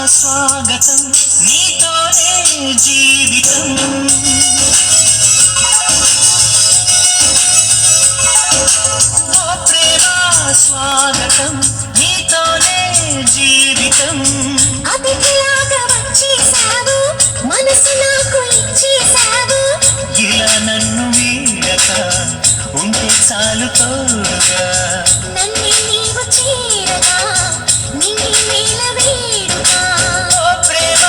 స్వాగతం నీతోనే జీవితం ఓ ప్రేమ స్వాగతం నీతోనే జీవితం అతిథిలాగా వచ్చేసావు మనసు నాకు ఇచ్చేసావు ఇలా నన్ను వీడక ఉంటే చాలు తోడుగా నన్ను నీవు చేరగా నింగి నేల వేడుగా ఓ ప్రేమ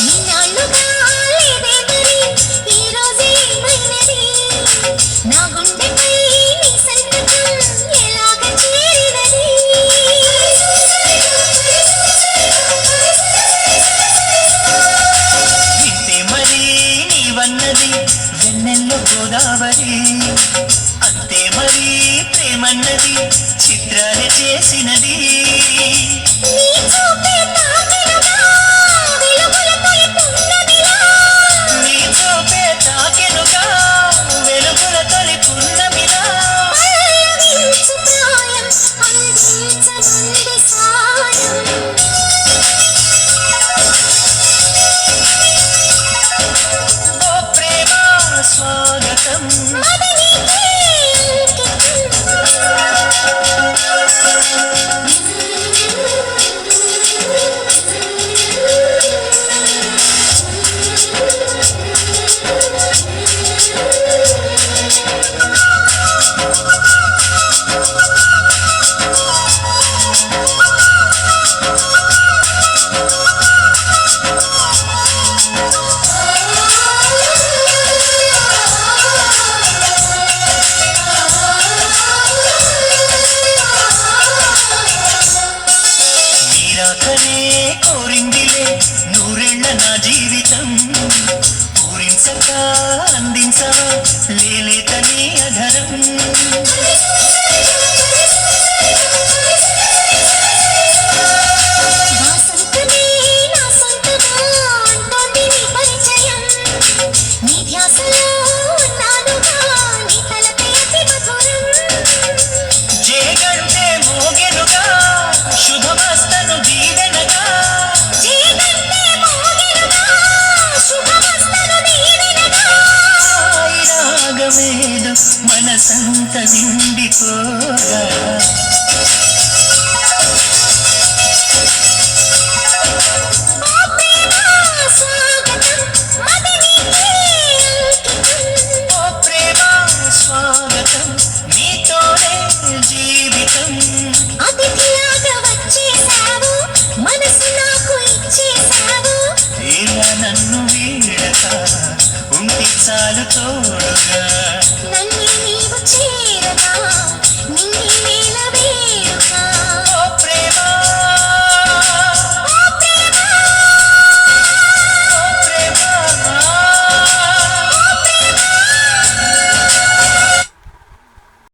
నిన్నాళ్ళుగా లేదే మరి ఈ రోజే ఏమైనది నా గుండెపై నీ సంతకం ఎలాగ చేరినది వింటే మరి నీవన్నది వెన్నెల్లో గోదావరి అంతే మరి ప్రేమన్నది చిత్రాలు చేసినది నీ చూపే తాకినగా వెలుగుల తొలి పున్నమిలా నీ చూపే తాకెనుగా వెలుగుల తొలి పున్నమిలా పల్లవించు ప్రాయం అందించనుంది సాయం ఓ ప్రేమ స్వాగతం మదనికే నీరాకనే కోరిందిలే నూరేళ్ల నా జీవితం పూరించక అందించవా లేలేతని అధరం వాసంతమే నా సొంతగా అంటోంది నీ పరిచయం నీ ధ్యాసలో ఉన్నానుగా నీ తలపే అతి మధురం జేగంటే మోగెనుగా శుభమస్తను దీవెనగా జీవంతే మోగినగా శుభమస్తను దీవెనగా సాయి రాగమేదు మనసంత నిండిపోగా ఓ ప్రేమ స్వాగతం మదనికే అంకితం ఓ ప్రేమ స్వాగతం నీతోనే జీవితం అతిథిలాగా వచ్చేసావు మనసు నాకు ఇచ్చేసావు ఇలా నన్ను వీడక ఉంటే చాలు తోడుగా నన్ను నీవు